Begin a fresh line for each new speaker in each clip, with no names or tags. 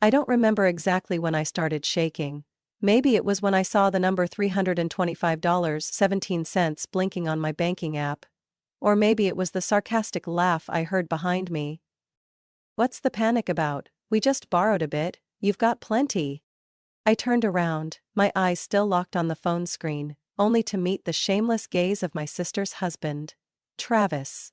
I don't remember exactly when I started shaking. Maybe it was when I saw the number $325.17 blinking on my banking app. Or maybe it was the sarcastic laugh I heard behind me. "What's the panic about? We just borrowed a bit, you've got plenty." I turned around, my eyes still locked on the phone screen, only to meet the shameless gaze of my sister's husband, Travis.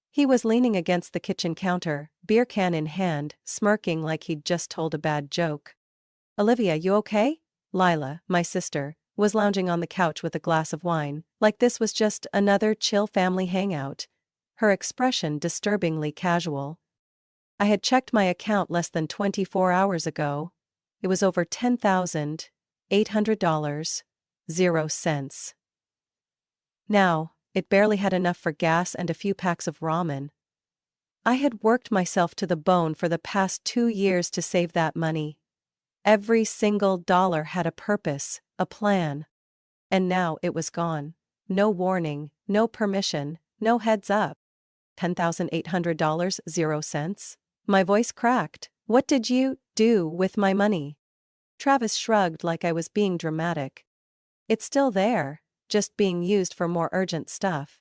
He was leaning against the kitchen counter, beer can in hand, smirking like he'd just told a bad joke. "Olivia, you okay?" Lila, my sister, was lounging on the couch with a glass of wine, like this was just another chill family hangout. Her expression disturbingly casual. I had checked my account less than 24 hours ago. It was over $10,800, 0 cents. Now, it barely had enough for gas and a few packs of ramen. I had worked myself to the bone for the past 2 years to save that money. Every single dollar had a purpose, a plan. And now it was gone. No warning, no permission, no heads up. $10,800, 0 cents? My voice cracked. "What did you do with my money?" Travis shrugged like I was being dramatic. "It's still there, just being used for more urgent stuff."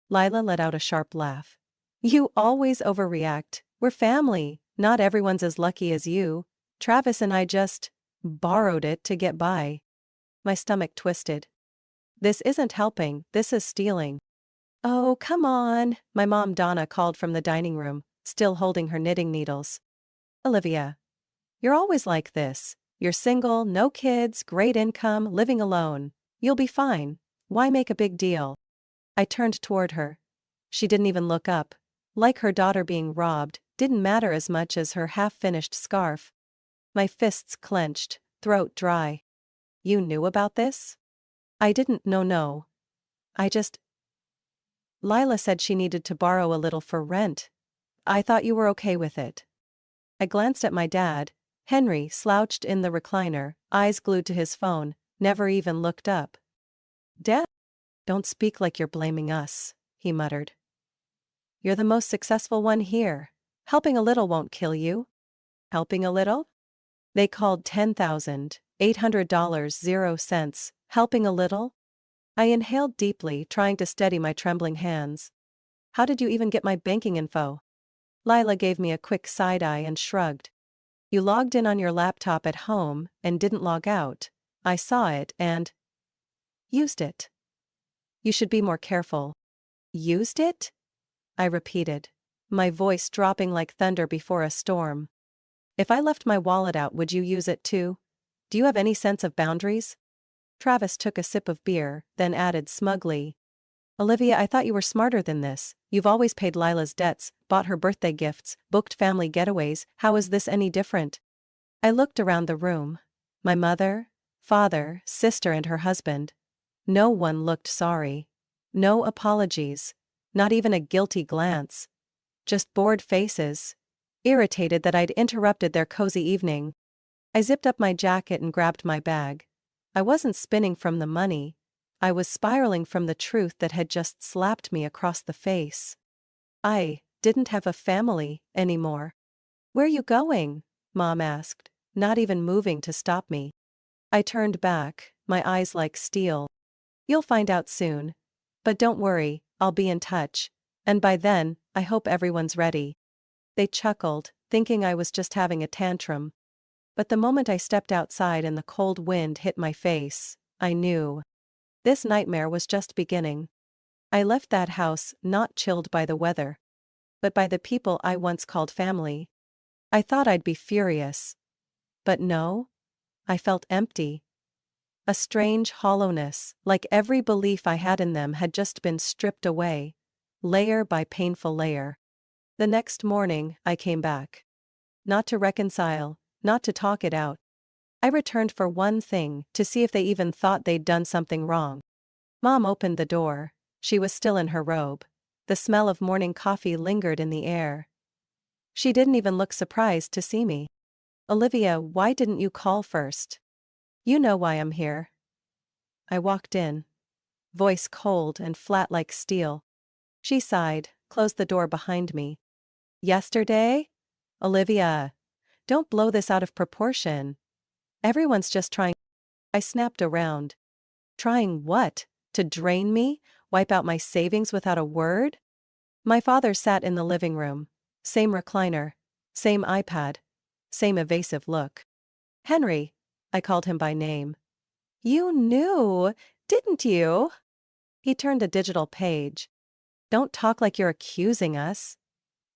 Lila let out a sharp laugh. "You always overreact. We're family, not everyone's as lucky as you. Travis and I just borrowed it to get by." My stomach twisted. "This isn't helping, this is stealing." "Oh, come on," my mom Donna called from the dining room, still holding her knitting needles. "Olivia, you're always like this. You're single, no kids, great income, living alone. You'll be fine. Why make a big deal?" I turned toward her. She didn't even look up. Like her daughter being robbed, didn't matter as much as her half-finished scarf. My fists clenched, throat dry. "You knew about this?" "I didn't know, no. I just..." "Lila said she needed to borrow a little for rent. I thought you were okay with it." I glanced at my dad. Henry slouched in the recliner, eyes glued to his phone, never even looked up. "Dad? Don't speak like you're blaming us," he muttered. "You're the most successful one here. Helping a little won't kill you." "Helping a little?" They called $10,800, 0 cents, helping a little? I inhaled deeply, trying to steady my trembling hands. "How did you even get my banking info?" Lila gave me a quick side eye and shrugged. "You logged in on your laptop at home and didn't log out. I saw it and used it. You should be more careful." "Used it?" I repeated, my voice dropping like thunder before a storm. "If I left my wallet out, would you use it too? Do you have any sense of boundaries?" Travis took a sip of beer, then added smugly, "Olivia, I thought you were smarter than this. You've always paid Lila's debts, bought her birthday gifts, booked family getaways. How is this any different?" I looked around the room. My mother, father, sister and her husband. No one looked sorry. No apologies. Not even a guilty glance. Just bored faces. Irritated that I'd interrupted their cozy evening. I zipped up my jacket and grabbed my bag. I wasn't spinning from the money. I was spiraling from the truth that had just slapped me across the face. I didn't have a family anymore. "Where you going?" Mom asked, not even moving to stop me. I turned back, my eyes like steel. "You'll find out soon. But don't worry, I'll be in touch. And by then, I hope everyone's ready." They chuckled, thinking I was just having a tantrum. But the moment I stepped outside and the cold wind hit my face, I knew. This nightmare was just beginning. I left that house not chilled by the weather, but by the people I once called family. I thought I'd be furious. But no. I felt empty. A strange hollowness, like every belief I had in them had just been stripped away, layer by painful layer. The next morning, I came back. Not to reconcile, not to talk it out. I returned for one thing, to see if they even thought they'd done something wrong. Mom opened the door. She was still in her robe. The smell of morning coffee lingered in the air. She didn't even look surprised to see me. "Olivia, why didn't you call first? You know why I'm here." I walked in. Voice cold and flat like steel. She sighed, closed the door behind me. "Yesterday? Olivia, Don't blow this out of proportion. Everyone's just trying. I snapped around. Trying what? To drain me? Wipe out my savings without a word? My father sat in the living room. Same recliner. Same iPad. Same evasive look. Henry. I called him by name. You knew, didn't you? He turned a digital page. Don't talk like you're accusing us.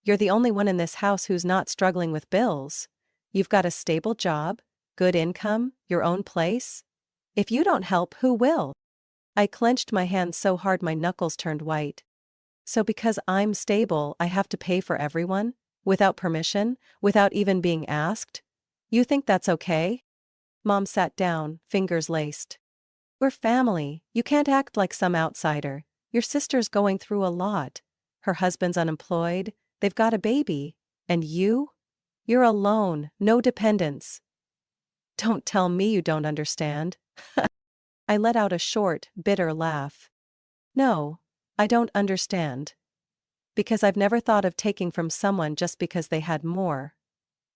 You're the only one in this house who's not struggling with bills. You've got a stable job, good income, your own place. If you don't help, who will? I clenched my hands so hard my knuckles turned white. So because I'm stable, I have to pay for everyone? Without permission? Without even being asked? You think that's okay? Mom sat down, fingers laced. We're family. You can't act like some outsider. Your sister's going through a lot. Her husband's unemployed. They've got a baby. And you? You're alone, no dependents. Don't tell me you don't understand. I let out a short, bitter laugh. No, I don't understand. Because I've never thought of taking from someone just because they had more.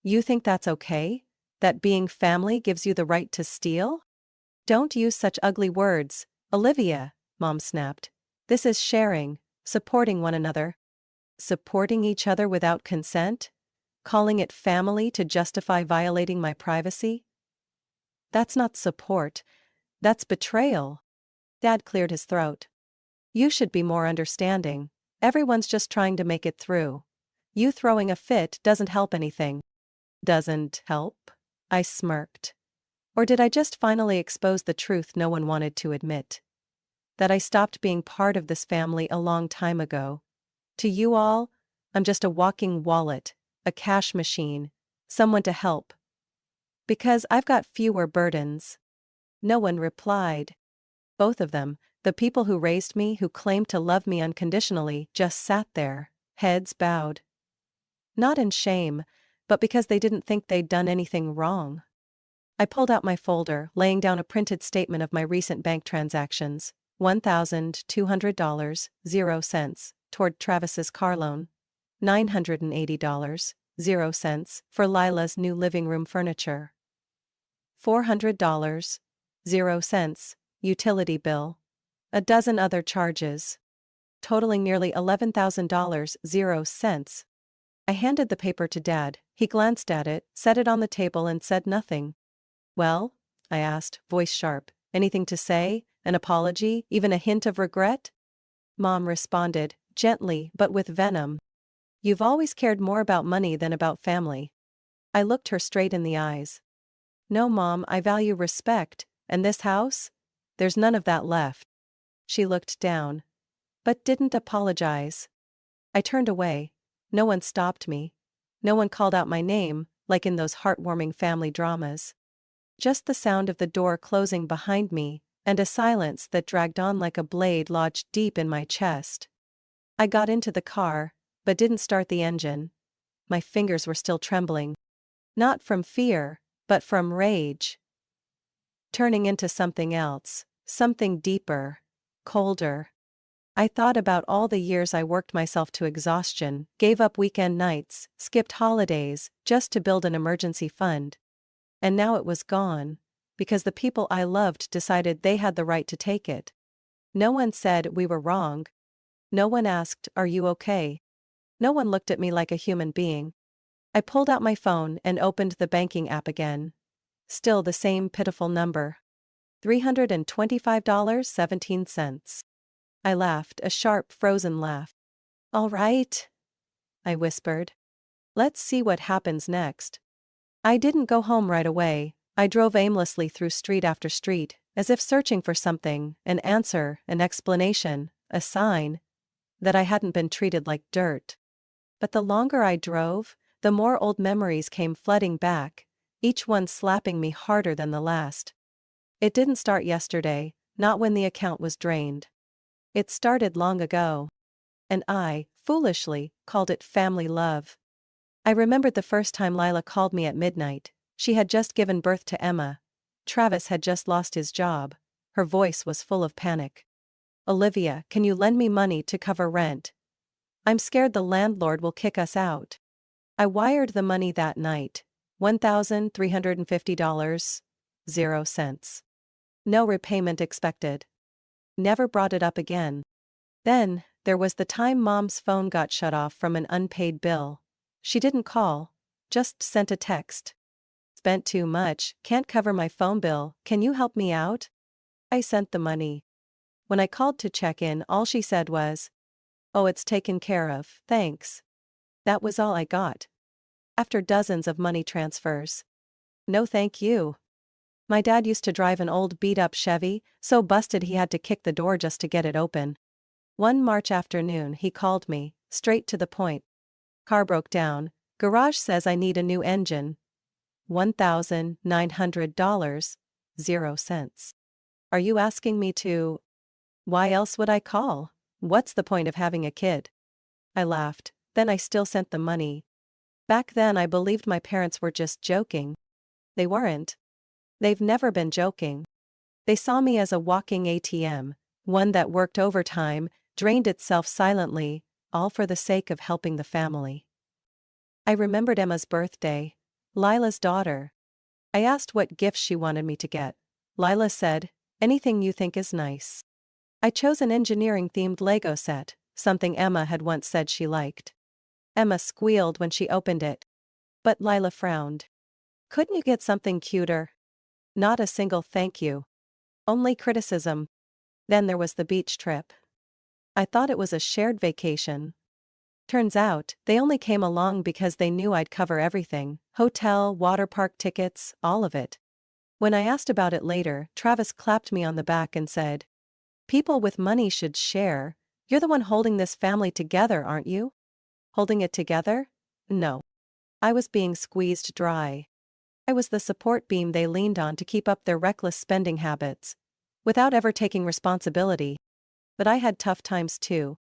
You think that's okay? That being family gives you the right to steal? Don't use such ugly words, Olivia, Mom snapped. This is sharing, supporting one another. Supporting each other without consent? Calling it family to justify violating my privacy? That's not support. That's betrayal. Dad cleared his throat. You should be more understanding. Everyone's just trying to make it through. You throwing a fit doesn't help anything. Doesn't help? I smirked. Or did I just finally expose the truth no one wanted to admit? That I stopped being part of this family a long time ago. To you all, I'm just a walking wallet, a cash machine, someone to help. Because I've got fewer burdens. No one replied. Both of them, the people who raised me, who claimed to love me unconditionally, just sat there, heads bowed. Not in shame, but because they didn't think they'd done anything wrong. I pulled out my folder, laying down a printed statement of my recent bank transactions. $1,200, 0 cents, toward Travis's car loan. $980, 0 cents, for Lila's new living room furniture. $400, 0 cents, utility bill. A dozen other charges. Totaling nearly $11,000, 0 cents. I handed the paper to Dad. He glanced at it, set it on the table and said nothing. Well? I asked, voice sharp. Anything to say? An apology? Even a hint of regret? Mom responded, gently but with venom. You've always cared more about money than about family. I looked her straight in the eyes. No, Mom, I value respect, and this house? There's none of that left. She looked down. But didn't apologize. I turned away. No one stopped me. No one called out my name, like in those heartwarming family dramas. Just the sound of the door closing behind me, and a silence that dragged on like a blade lodged deep in my chest. I got into the car, but didn't start the engine. My fingers were still trembling. Not from fear, but from rage. Turning into something else, something deeper, colder. I thought about all the years I worked myself to exhaustion, gave up weekend nights, skipped holidays, just to build an emergency fund. And now it was gone, because the people I loved decided they had the right to take it. No one said we were wrong. No one asked, are you okay? No one looked at me like a human being. I pulled out my phone and opened the banking app again. Still the same pitiful number. $325.17. I laughed, a sharp, frozen laugh. All right, I whispered. Let's see what happens next. I didn't go home right away. I drove aimlessly through street after street, as if searching for something, an answer, an explanation, a sign that I hadn't been treated like dirt. But the longer I drove, the more old memories came flooding back, each one slapping me harder than the last. It didn't start yesterday, not when the account was drained. It started long ago. And I, foolishly, called it family love. I remembered the first time Lila called me at midnight. She had just given birth to Emma. Travis had just lost his job. Her voice was full of panic. Olivia, can you lend me money to cover rent? I'm scared the landlord will kick us out. I wired the money that night. $1,350. 0 cents. No repayment expected. Never brought it up again. Then, there was the time Mom's phone got shut off from an unpaid bill. She didn't call, just sent a text. Spent too much, can't cover my phone bill, can you help me out? I sent the money. When I called to check in, all she said was, "Oh, it's taken care of, thanks." That was all I got. After dozens of money transfers. No thank you. My dad used to drive an old beat-up Chevy, so busted he had to kick the door just to get it open. One March afternoon he called me, straight to the point. Car broke down, garage says I need a new engine. $1,900. 0 cents. Are you asking me to? Why else would I call? What's the point of having a kid? I laughed, then I still sent the money. Back then I believed my parents were just joking. They weren't. They've never been joking. They saw me as a walking ATM, one that worked overtime, drained itself silently, all for the sake of helping the family. I remembered Emma's birthday, Lila's daughter. I asked what gifts she wanted me to get. Lila said, "Anything you think is nice." I chose an engineering-themed Lego set, something Emma had once said she liked. Emma squealed when she opened it. But Lila frowned. "Couldn't you get something cuter?" Not a single thank you. Only criticism. Then there was the beach trip. I thought it was a shared vacation. Turns out, they only came along because they knew I'd cover everything: hotel, water park tickets, all of it. When I asked about it later, Travis clapped me on the back and said, "People with money should share. You're the one holding this family together, aren't you?" Holding it together? No. I was being squeezed dry. I was the support beam they leaned on to keep up their reckless spending habits, without ever taking responsibility. But I had tough times too.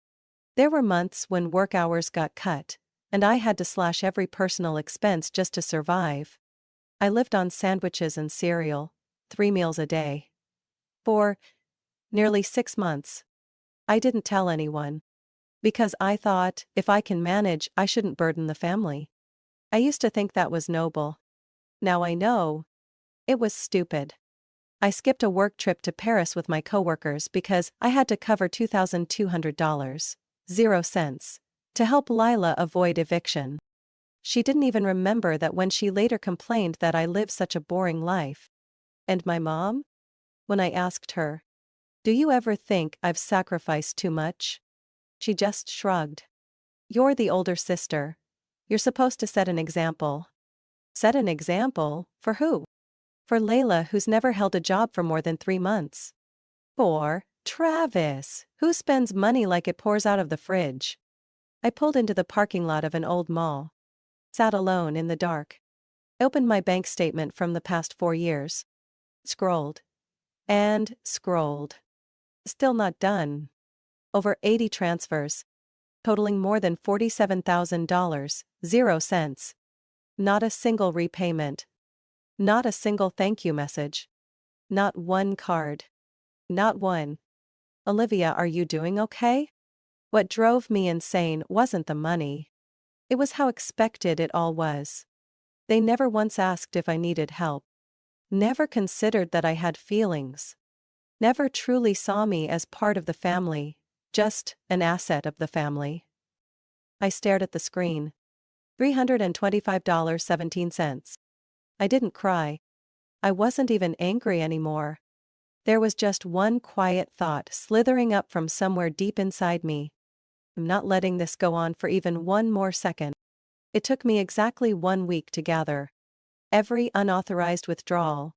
There were months when work hours got cut, and I had to slash every personal expense just to survive. I lived on sandwiches and cereal, 3 meals a day. For nearly 6 months. I didn't tell anyone. Because I thought, if I can manage, I shouldn't burden the family. I used to think that was noble. Now I know. It was stupid. I skipped a work trip to Paris with my coworkers because I had to cover $2,200. 0 cents. To help Lila avoid eviction. She didn't even remember that when she later complained that I lived such a boring life. And my mom? When I asked her, "Do you ever think I've sacrificed too much?" She just shrugged. "You're the older sister. You're supposed to set an example." Set an example? For who? For Layla, who's never held a job for more than 3 months. For Travis, who spends money like it pours out of the fridge. I pulled into the parking lot of an old mall. Sat alone in the dark. Opened my bank statement from the past 4 years. Scrolled. And scrolled. Still not done. Over 80 transfers. Totaling more than $47,000. 0 cents. Not a single repayment. Not a single thank you message. Not one card. Not one. Olivia, are you doing okay? What drove me insane wasn't the money. It was how expected it all was. They never once asked if I needed help. Never considered that I had feelings. Never truly saw me as part of the family, just an asset of the family. I stared at the screen. $325.17. I didn't cry. I wasn't even angry anymore. There was just one quiet thought slithering up from somewhere deep inside me. I'm not letting this go on for even one more second. It took me exactly 1 week to gather every unauthorized withdrawal,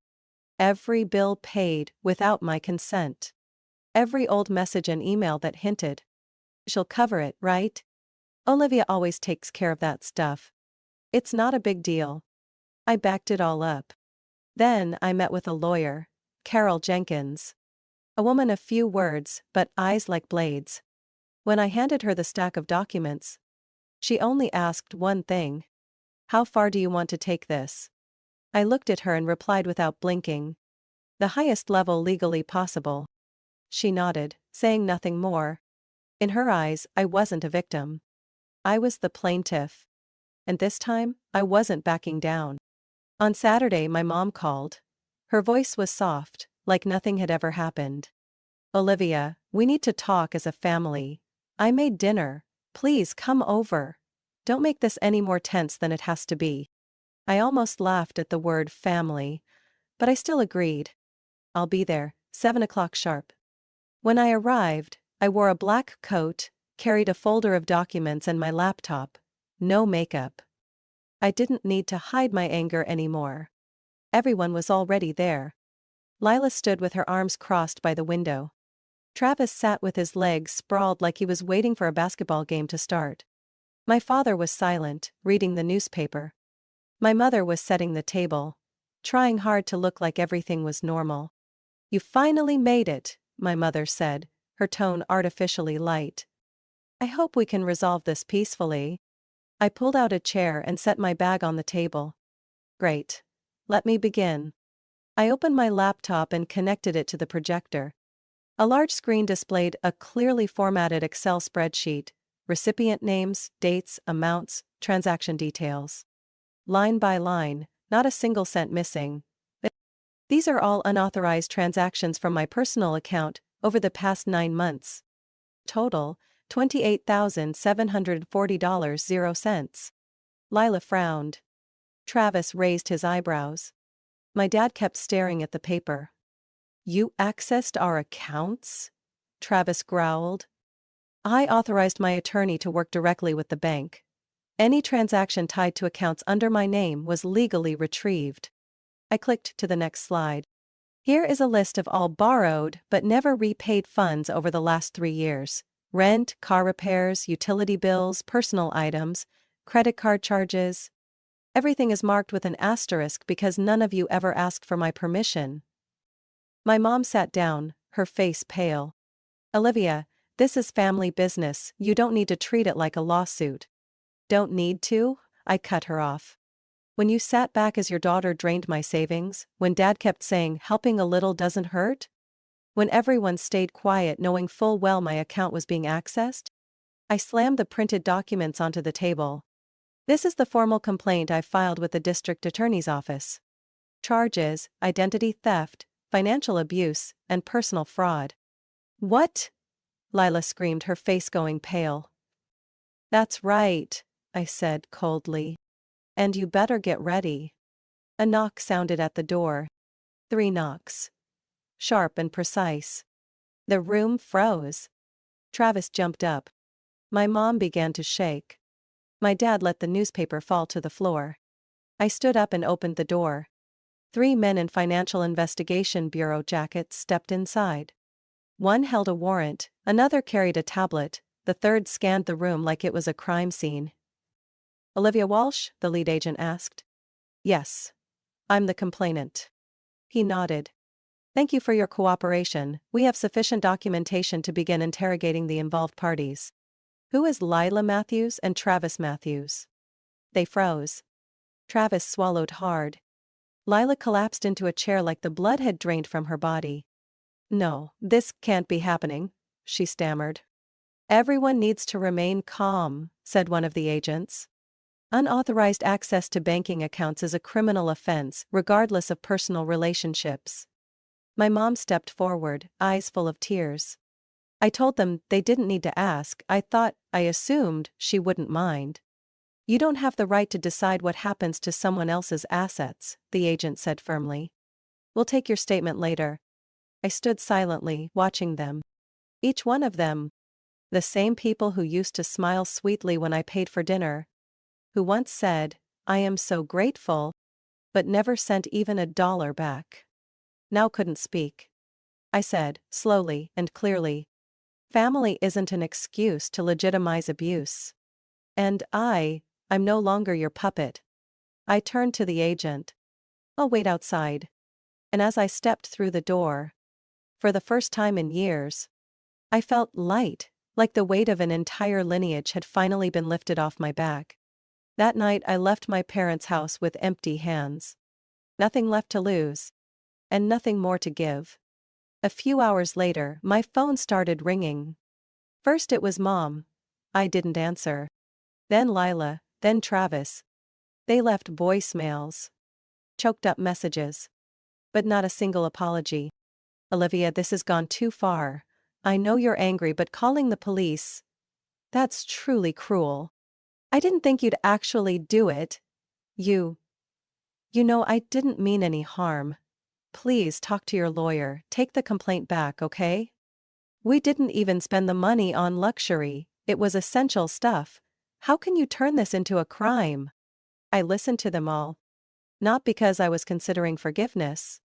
every bill paid without my consent, every old message and email that hinted, "She'll cover it, right? Olivia always takes care of that stuff. It's not a big deal." I backed it all up. Then I met with a lawyer, Carol Jenkins. A woman of few words, but eyes like blades. When I handed her the stack of documents, she only asked one thing. "How far do you want to take this?" I looked at her and replied without blinking. "The highest level legally possible." She nodded, saying nothing more. In her eyes, I wasn't a victim. I was the plaintiff. And this time, I wasn't backing down. On Saturday, my mom called. Her voice was soft, like nothing had ever happened. Olivia, we need to talk as a family. I made dinner. Please come over. Don't make this any more tense than it has to be. I almost laughed at the word family, but I still agreed. I'll be there, 7 o'clock sharp. When I arrived, I wore a black coat, carried a folder of documents and my laptop. No makeup. I didn't need to hide my anger anymore. Everyone was already there. Lila stood with her arms crossed by the window. Travis sat with his legs sprawled like he was waiting for a basketball game to start. My father was silent, reading the newspaper. My mother was setting the table, trying hard to look like everything was normal. "You finally made it," my mother said, her tone artificially light. "I hope we can resolve this peacefully." I pulled out a chair and set my bag on the table. "Great. Let me begin." I opened my laptop and connected it to the projector. A large screen displayed a clearly formatted Excel spreadsheet, recipient names, dates, amounts, transaction details. Line by line, not a single cent missing. These are all unauthorized transactions from my personal account over the past 9 months. Total, $28,740.00. Lila frowned. Travis raised his eyebrows. My dad kept staring at the paper. "You accessed our accounts?" Travis growled. "I authorized my attorney to work directly with the bank. Any transaction tied to accounts under my name was legally retrieved." I clicked to the next slide. "Here is a list of all borrowed but never repaid funds over the last 3 years. Rent, car repairs, utility bills, personal items, credit card charges. Everything is marked with an asterisk because none of you ever asked for my permission." My mom sat down, her face pale. "Olivia, this is family business, you don't need to treat it like a lawsuit." "Don't need to?" I cut her off. "When you sat back as your daughter drained my savings, when dad kept saying helping a little doesn't hurt? When everyone stayed quiet knowing full well my account was being accessed?" I slammed the printed documents onto the table. "This is the formal complaint I filed with the district attorney's office. Charges, identity theft, financial abuse, and personal fraud." "What?" Lila screamed, her face going pale. "That's right," I said coldly. "And you better get ready." A knock sounded at the door. 3 knocks. Sharp and precise. The room froze. Travis jumped up. My mom began to shake. My dad let the newspaper fall to the floor. I stood up and opened the door. 3 men in Financial Investigation Bureau jackets stepped inside. One held a warrant, another carried a tablet, the third scanned the room like it was a crime scene. "Olivia Walsh?" the lead agent asked. "Yes. I'm the complainant." He nodded. "Thank you for your cooperation. We have sufficient documentation to begin interrogating the involved parties." "Who is Lila Matthews and Travis Matthews?" They froze. Travis swallowed hard. Lila collapsed into a chair like the blood had drained from her body. "No, this can't be happening," she stammered. "Everyone needs to remain calm," said one of the agents. "Unauthorized access to banking accounts is a criminal offense, regardless of personal relationships." My mom stepped forward, eyes full of tears. "I told them they didn't need to ask. I assumed she wouldn't mind." "You don't have the right to decide what happens to someone else's assets," the agent said firmly. "We'll take your statement later." I stood silently, watching them. Each one of them. The same people who used to smile sweetly when I paid for dinner. Who once said, "I am so grateful," but never sent even $1 back. Now couldn't speak. I said, slowly and clearly, "Family isn't an excuse to legitimize abuse. And I'm no longer your puppet." I turned to the agent. "I'll wait outside." And as I stepped through the door, for the first time in years, I felt light, like the weight of an entire lineage had finally been lifted off my back. That night I left my parents' house with empty hands. Nothing left to lose. And nothing more to give. A few hours later, my phone started ringing. First it was Mom. I didn't answer. Then Lila, then Travis. They left voicemails. choked up messages. But not a single apology. Olivia, this has gone too far. I know you're angry, but calling the police, that's truly cruel. I didn't think you'd actually do it. You know I didn't mean any harm. Please talk to your lawyer, take the complaint back, okay? We didn't even spend the money on luxury, it was essential stuff. How can you turn this into a crime? I listened to them all. Not because I was considering forgiveness,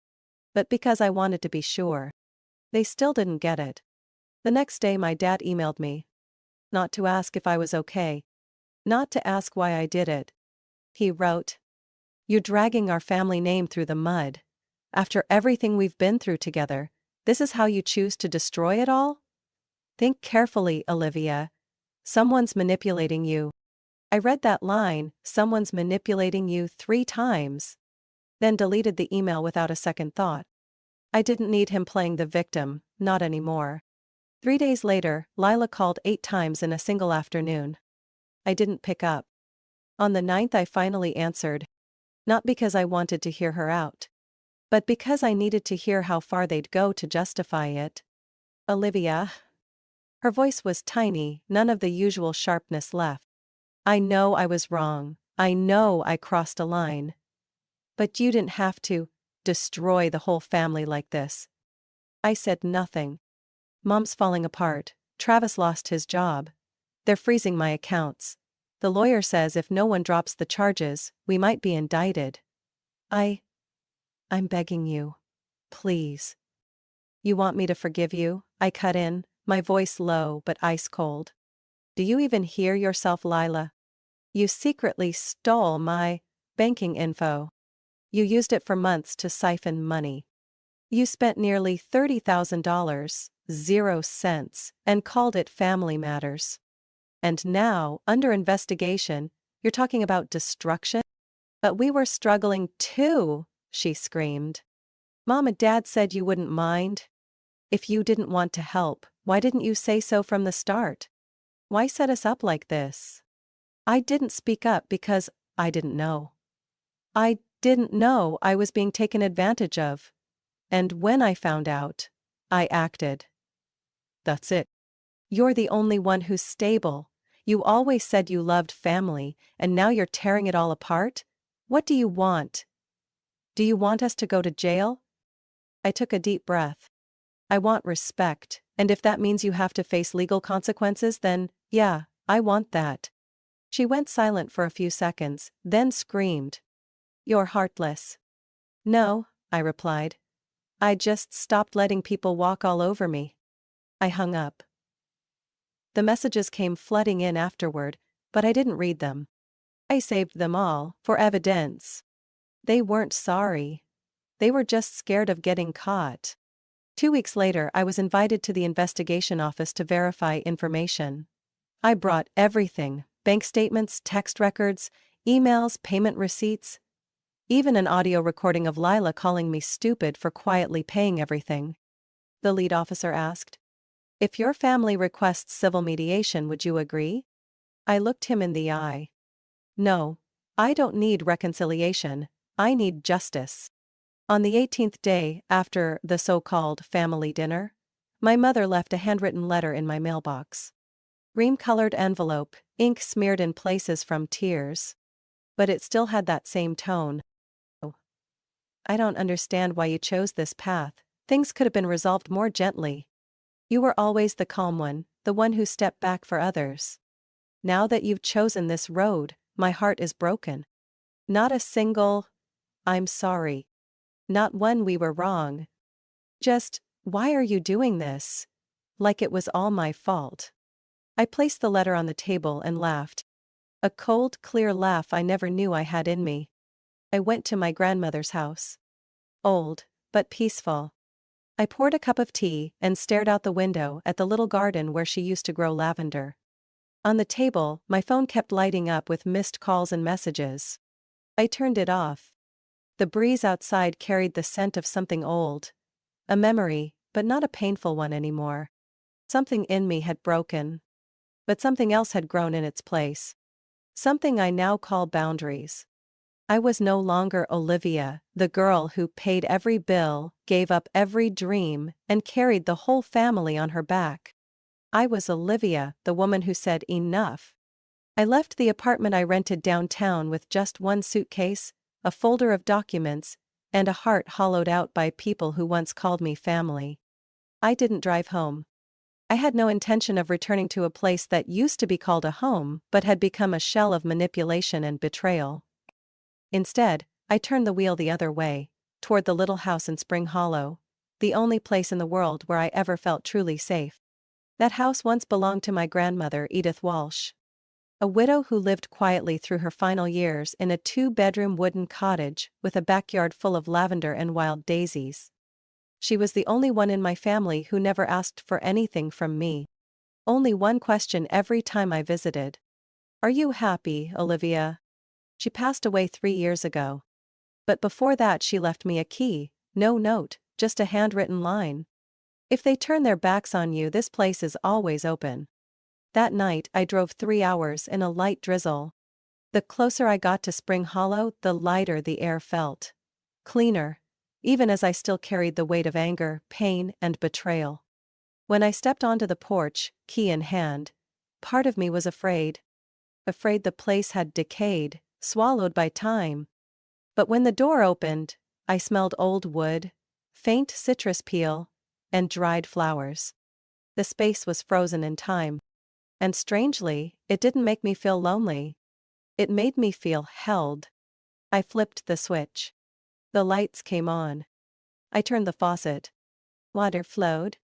but because I wanted to be sure. They still didn't get it. The next day my dad emailed me. Not to ask if I was okay. Not to ask why I did it. He wrote, "You're dragging our family name through the mud. After everything we've been through together, this is how you choose to destroy it all? Think carefully, Olivia. Someone's manipulating you." I read that line, "someone's manipulating you," 3 times. Then deleted the email without a second thought. I didn't need him playing the victim, not anymore. 3 days later, Lila called 8 times in a single afternoon. I didn't pick up. On the 9th I finally answered. Not because I wanted to hear her out, but because I needed to hear how far they'd go to justify it. "Olivia." Her voice was tiny, none of the usual sharpness left. "I know I was wrong. I know I crossed a line. But you didn't have to destroy the whole family like this." I said nothing. "Mom's falling apart. Travis lost his job. They're freezing my accounts. The lawyer says if no one drops the charges, we might be indicted. I'm begging you. Please." "You want me to forgive you?" I cut in, my voice low but ice cold. "Do you even hear yourself, Lila? You secretly stole my banking info. You used it for months to siphon money. You spent nearly $30,000, 0 cents, and called it Family Matters. And now, under investigation, you're talking about destruction? But we were struggling too," she screamed. "Mom and Dad said you wouldn't mind. If you didn't want to help, why didn't you say so from the start? Why set us up like this?" I didn't speak up because I didn't know. I didn't know I was being taken advantage of. And when I found out, I acted. "That's it. You're the only one who's stable. You always said you loved family, and now you're tearing it all apart? What do you want? Do you want us to go to jail?" I took a deep breath. "I want respect, and if that means you have to face legal consequences, then, yeah, I want that." She went silent for a few seconds, then screamed, "You're heartless." "No," I replied. "I just stopped letting people walk all over me." I hung up. The messages came flooding in afterward, but I didn't read them. I saved them all, for evidence. They weren't sorry. They were just scared of getting caught. 2 weeks later I was invited to the investigation office to verify information. I brought everything: bank statements, text records, emails, payment receipts. Even an audio recording of Lila calling me stupid for quietly paying everything. The lead officer asked, "If your family requests civil mediation, would you agree?" I looked him in the eye. "No, I don't need reconciliation, I need justice." On the 18th day, after the so-called family dinner, my mother left a handwritten letter in my mailbox. Cream-colored envelope, ink smeared in places from tears. But it still had that same tone. "I don't understand why you chose this path. Things could have been resolved more gently. You were always the calm one, the one who stepped back for others. Now that you've chosen this road, my heart is broken. Not a single, 'I'm sorry.' Not one 'we were wrong.' Just, 'Why are you doing this?' Like it was all my fault." I placed the letter on the table and laughed. A cold, clear laugh I never knew I had in me. I went to my grandmother's house. Old, but peaceful. I poured a cup of tea and stared out the window at the little garden where she used to grow lavender. On the table, my phone kept lighting up with missed calls and messages. I turned it off. The breeze outside carried the scent of something old. A memory, but not a painful one anymore. Something in me had broken. But something else had grown in its place. Something I now call boundaries. I was no longer Olivia, the girl who paid every bill, gave up every dream, and carried the whole family on her back. I was Olivia, the woman who said enough. I left the apartment I rented downtown with just one suitcase, a folder of documents, and a heart hollowed out by people who once called me family. I didn't drive home. I had no intention of returning to a place that used to be called a home but had become a shell of manipulation and betrayal. Instead, I turned the wheel the other way, toward the little house in Spring Hollow, the only place in the world where I ever felt truly safe. That house once belonged to my grandmother, Edith Walsh, a widow who lived quietly through her final years in a 2-bedroom wooden cottage with a backyard full of lavender and wild daisies. She was the only one in my family who never asked for anything from me. Only one question every time I visited. "Are you happy, Olivia?" She passed away 3 years ago. But before that she left me a key, no note, just a handwritten line. "If they turn their backs on you, this place is always open." That night I drove 3 hours in a light drizzle. The closer I got to Spring Hollow, the lighter the air felt. Cleaner, even as I still carried the weight of anger, pain, and betrayal. When I stepped onto the porch, key in hand, part of me was afraid. Afraid the place had decayed, swallowed by time. But when the door opened, I smelled old wood, faint citrus peel, and dried flowers. The space was frozen in time. And strangely, it didn't make me feel lonely. It made me feel held. I flipped the switch. The lights came on. I turned the faucet. Water flowed.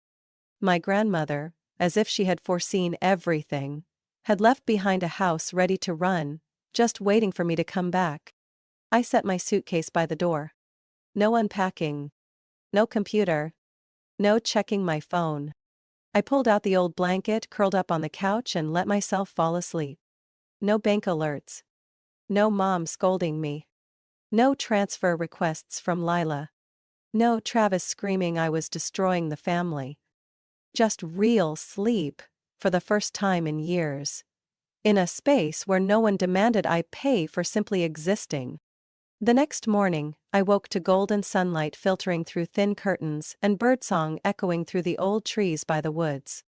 My grandmother, as if she had foreseen everything, had left behind a house ready to run, just waiting for me to come back. I set my suitcase by the door. No unpacking. No computer. No checking my phone. I pulled out the old blanket, curled up on the couch, and let myself fall asleep. No bank alerts. No mom scolding me. No transfer requests from Lila. No Travis screaming I was destroying the family. Just real sleep, for the first time in years. In a space where no one demanded I pay for simply existing. The next morning, I woke to golden sunlight filtering through thin curtains and birdsong echoing through the old trees by the woods.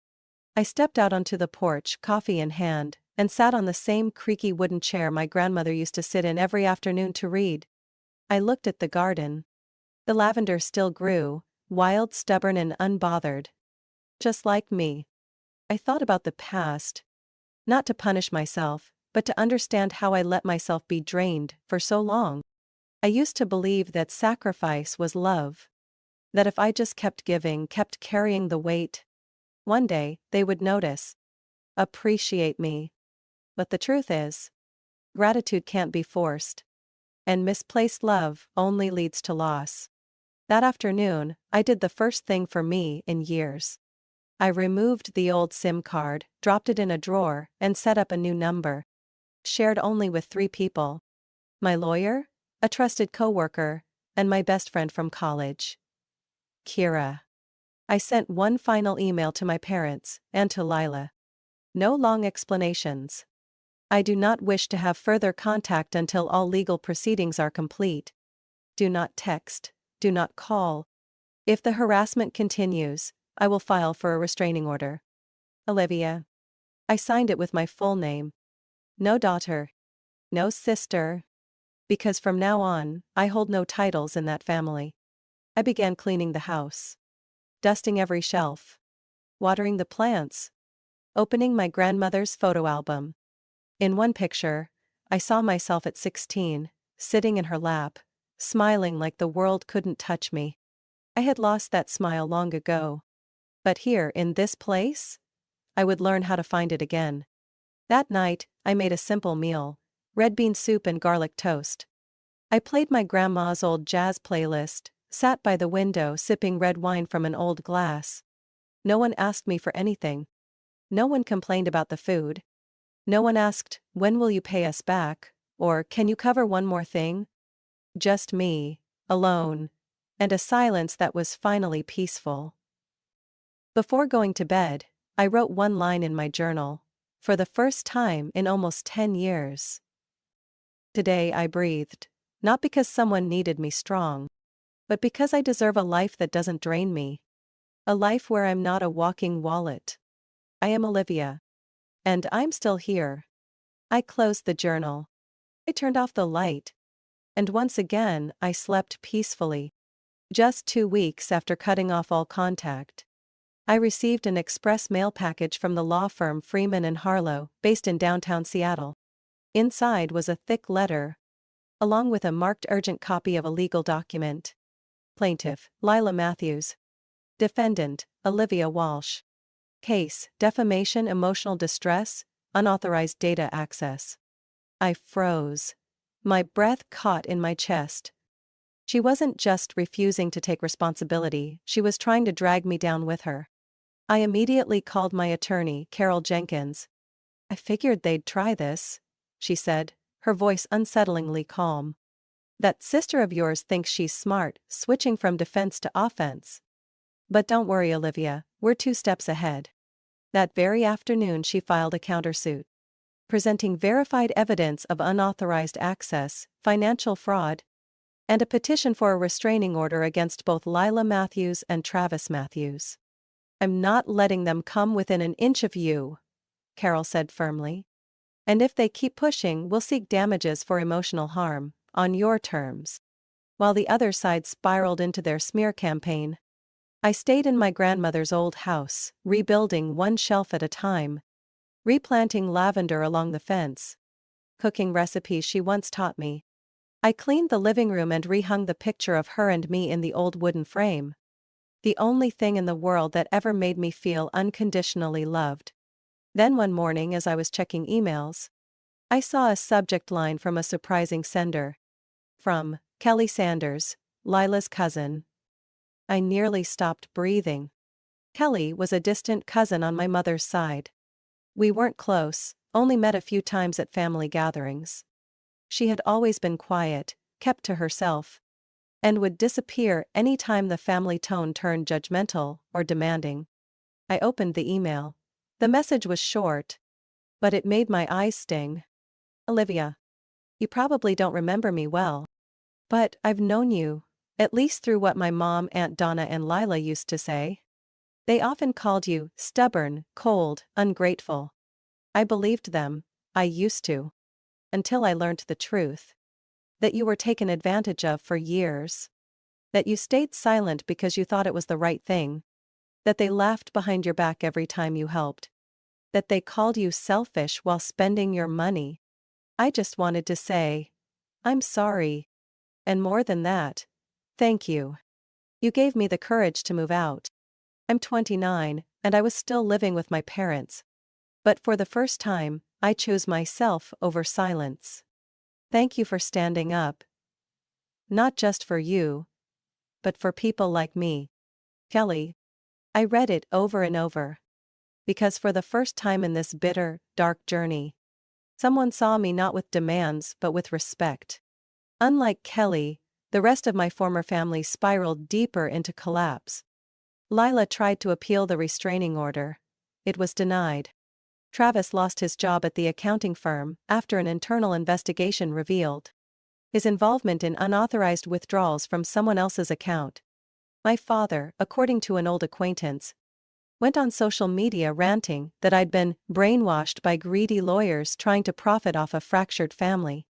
I stepped out onto the porch, coffee in hand, and sat on the same creaky wooden chair my grandmother used to sit in every afternoon to read. I looked at the garden. The lavender still grew, wild, stubborn, and unbothered. Just like me. I thought about the past. Not to punish myself, but to understand how I let myself be drained for so long. I used to believe that sacrifice was love. That if I just kept giving, kept carrying the weight, one day, they would notice. Appreciate me. But the truth is, gratitude can't be forced. And misplaced love only leads to loss. That afternoon, I did the first thing for me in years. I removed the old SIM card, dropped it in a drawer, and set up a new number. Shared only with 3 people. My lawyer, a trusted coworker, and my best friend from college. Kira. I sent one final email to my parents, and to Lila. No long explanations. I do not wish to have further contact until all legal proceedings are complete. Do not text, do not call. If the harassment continues, I will file for a restraining order. Olivia. I signed it with my full name. No daughter. No sister. Because from now on, I hold no titles in that family. I began cleaning the house. Dusting every shelf. Watering the plants. Opening my grandmother's photo album. In one picture, I saw myself at 16, sitting in her lap, smiling like the world couldn't touch me. I had lost that smile long ago. But here, in this place, I would learn how to find it again. That night, I made a simple meal. Red bean soup and garlic toast. I played my grandma's old jazz playlist, sat by the window sipping red wine from an old glass. No one asked me for anything. No one complained about the food. No one asked, "When will you pay us back?" or "Can you cover one more thing?" Just me, alone, and a silence that was finally peaceful. Before going to bed, I wrote one line in my journal. For the first time in almost 10 years. Today I breathed. Not because someone needed me strong, but because I deserve a life that doesn't drain me. A life where I'm not a walking wallet. I am Olivia. And I'm still here. I closed the journal. I turned off the light. And once again, I slept peacefully. Just 2 weeks after cutting off all contact, I received an express mail package from the law firm Freeman and Harlow, based in downtown Seattle. Inside was a thick letter, along with a marked urgent copy of a legal document. Plaintiff, Lila Matthews. Defendant, Olivia Walsh. Case, defamation, emotional distress, unauthorized data access. I froze. My breath caught in my chest. She wasn't just refusing to take responsibility, she was trying to drag me down with her. I immediately called my attorney, Carol Jenkins. I figured they'd try this, she said, her voice unsettlingly calm. That sister of yours thinks she's smart, switching from defense to offense. But don't worry, Olivia, we're 2 steps ahead. That very afternoon she filed a countersuit, presenting verified evidence of unauthorized access, financial fraud, and a petition for a restraining order against both Lila Matthews and Travis Matthews. I'm not letting them come within an inch of you, Carol said firmly. And if they keep pushing, we'll seek damages for emotional harm, on your terms. While the other side spiraled into their smear campaign, I stayed in my grandmother's old house, rebuilding one shelf at a time, replanting lavender along the fence, cooking recipes she once taught me. I cleaned the living room and rehung the picture of her and me in the old wooden frame. The only thing in the world that ever made me feel unconditionally loved. Then one morning, as I was checking emails, I saw a subject line from a surprising sender. From Kelly Sanders, Lila's cousin. I nearly stopped breathing. Kelly was a distant cousin on my mother's side. We weren't close, only met a few times at family gatherings. She had always been quiet, kept to herself, and would disappear any time the family tone turned judgmental or demanding. I opened the email. The message was short, but it made my eyes sting. Olivia, you probably don't remember me well, but I've known you, at least through what my mom, Aunt Donna, and Lila used to say. They often called you stubborn, cold, ungrateful. I believed them, I used to. Until I learned the truth. That you were taken advantage of for years. That you stayed silent because you thought it was the right thing. That they laughed behind your back every time you helped. That they called you selfish while spending your money. I just wanted to say, I'm sorry. And more than that, thank you. You gave me the courage to move out. I'm 29, and I was still living with my parents. But for the first time, I chose myself over silence. Thank you for standing up. Not just for you, but for people like me. Kelly. I read it over and over. Because for the first time in this bitter, dark journey, someone saw me not with demands but with respect. Unlike Kelly, the rest of my former family spiraled deeper into collapse. Lila tried to appeal the restraining order. It was denied. Travis lost his job at the accounting firm after an internal investigation revealed his involvement in unauthorized withdrawals from someone else's account. My father, according to an old acquaintance, went on social media ranting that I'd been brainwashed by greedy lawyers trying to profit off a fractured family.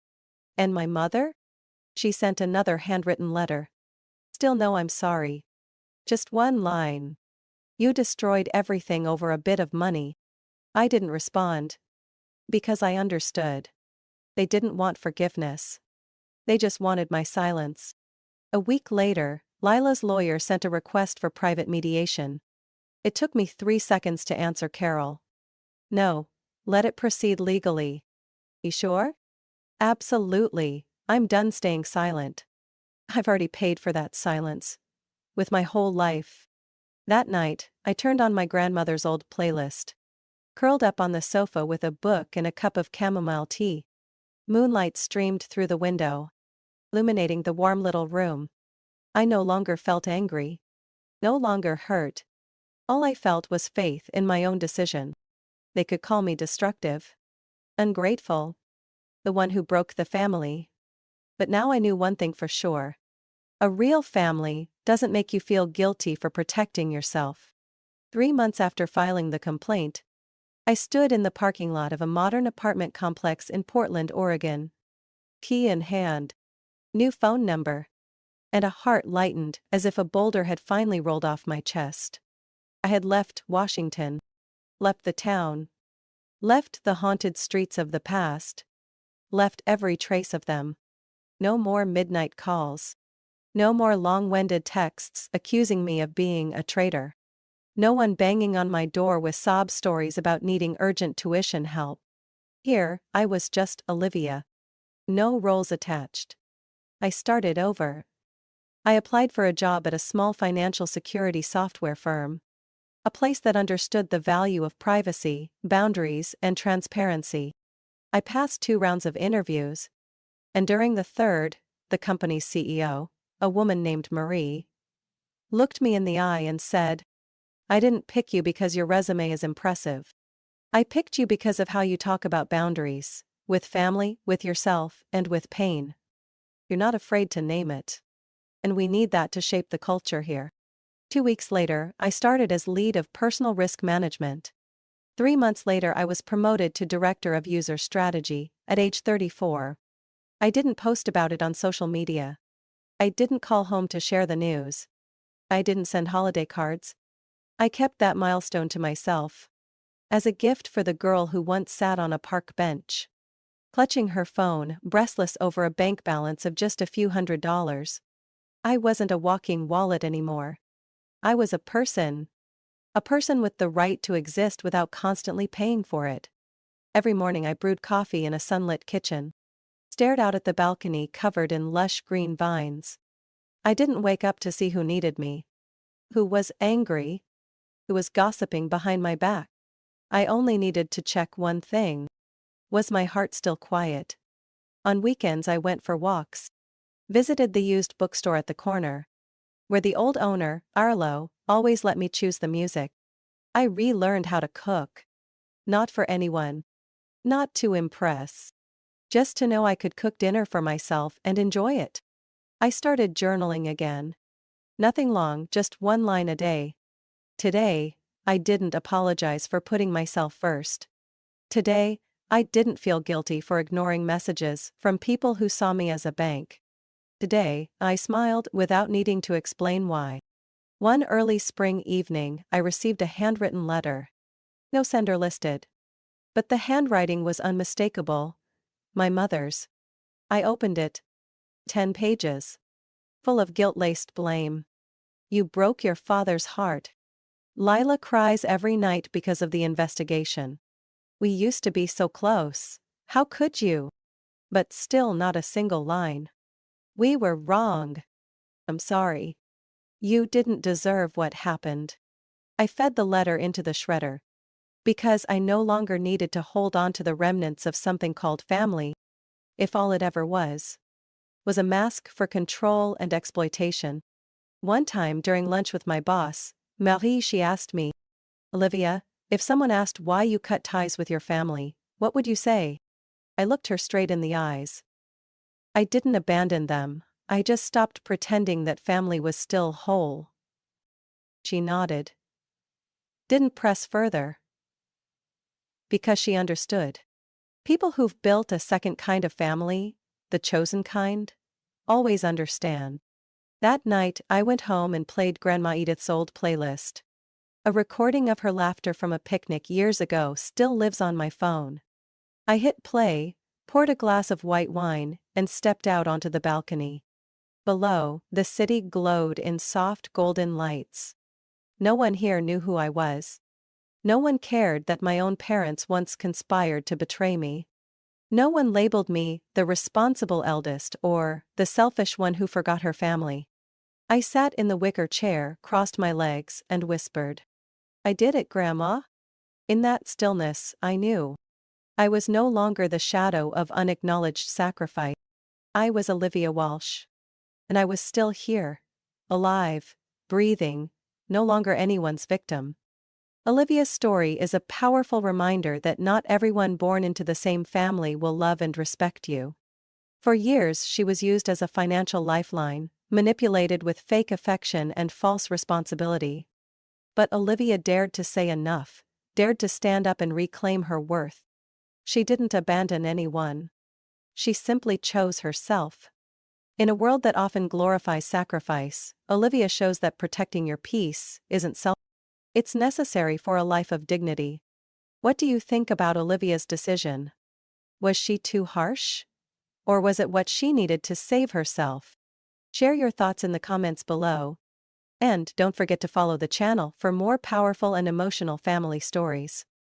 And my mother? She sent another handwritten letter. Still no, I'm sorry. Just one line. You destroyed everything over a bit of money. I didn't respond. Because I understood. They didn't want forgiveness. They just wanted my silence. A week later, Lila's lawyer sent a request for private mediation. It took me 3 seconds to answer Carol. No, let it proceed legally. You sure? Absolutely, I'm done staying silent. I've already paid for that silence. With my whole life. That night, I turned on my grandmother's old playlist. Curled up on the sofa with a book and a cup of chamomile tea. Moonlight streamed through the window, illuminating the warm little room. I no longer felt angry. No longer hurt. All I felt was faith in my own decision. They could call me destructive. Ungrateful. The one who broke the family. But now I knew one thing for sure. A real family doesn't make you feel guilty for protecting yourself. 3 months after filing the complaint, I stood in the parking lot of a modern apartment complex in Portland, Oregon. Key in hand, new phone number, and a heart lightened as if a boulder had finally rolled off my chest. I had left Washington, left the town, left the haunted streets of the past, left every trace of them. No more midnight calls. No more long-winded texts accusing me of being a traitor. No one banging on my door with sob stories about needing urgent tuition help. Here, I was just Olivia. No roles attached. I started over. I applied for a job at a small financial security software firm. A place that understood the value of privacy, boundaries, and transparency. I passed 2 rounds of interviews. And during the third, the company's CEO, a woman named Marie, looked me in the eye and said, "I didn't pick you because your resume is impressive. I picked you because of how you talk about boundaries, with family, with yourself, and with pain. You're not afraid to name it. And we need that to shape the culture here." 2 weeks later, I started as lead of personal risk management. 3 months later, I was promoted to director of user strategy, at age 34. I didn't post about it on social media. I didn't call home to share the news. I didn't send holiday cards. I kept that milestone to myself. As a gift for the girl who once sat on a park bench, clutching her phone, breathless over a bank balance of just a few $100s. I wasn't a walking wallet anymore. I was a person. A person with the right to exist without constantly paying for it. Every morning I brewed coffee in a sunlit kitchen. Stared out at the balcony covered in lush green vines. I didn't wake up to see who needed me. Who was angry. Who was gossiping behind my back. I only needed to check one thing. Was my heart still quiet? On weekends I went for walks. Visited the used bookstore at the corner, where the old owner, Arlo, always let me choose the music. I relearned how to cook. Not for anyone. Not to impress. Just to know I could cook dinner for myself and enjoy it. I started journaling again. Nothing long, just 1 line a day. Today, I didn't apologize for putting myself first. Today, I didn't feel guilty for ignoring messages from people who saw me as a bank. Today, I smiled without needing to explain why. One early spring evening, I received a handwritten letter. No sender listed. But the handwriting was unmistakable. My mother's. I opened it. 10 pages. Full of guilt-laced blame. "You broke your father's heart. Lila cries every night because of the investigation. We used to be so close. How could you?" But still not a single line. "We were wrong. I'm sorry. You didn't deserve what happened." I fed the letter into the shredder. Because I no longer needed to hold on to the remnants of something called family, if all it ever was a mask for control and exploitation. One time during lunch with my boss, Marie, she asked me, "Olivia, if someone asked why you cut ties with your family, what would you say?" I looked her straight in the eyes. "I didn't abandon them, I just stopped pretending that family was still whole." She nodded. Didn't press further. Because she understood. People who've built a second kind of family, the chosen kind, always understand. That night, I went home and played Grandma Edith's old playlist. A recording of her laughter from a picnic years ago still lives on my phone. I hit play, poured a glass of white wine, and stepped out onto the balcony. Below, the city glowed in soft golden lights. No one here knew who I was. No one cared that my own parents once conspired to betray me. No one labeled me the responsible eldest or the selfish one who forgot her family. I sat in the wicker chair, crossed my legs, and whispered, "I did it, Grandma." In that stillness, I knew. I was no longer the shadow of unacknowledged sacrifice. I was Olivia Walsh. And I was still here. Alive, breathing, no longer anyone's victim. Olivia's story is a powerful reminder that not everyone born into the same family will love and respect you. For years she was used as a financial lifeline, manipulated with fake affection and false responsibility. But Olivia dared to say enough, dared to stand up and reclaim her worth. She didn't abandon anyone. She simply chose herself. In a world that often glorifies sacrifice, Olivia shows that protecting your peace isn't selfish. It's necessary for a life of dignity. What do you think about Olivia's decision? Was she too harsh? Or was it what she needed to save herself? Share your thoughts in the comments below. And don't forget to follow the channel for more powerful and emotional family stories.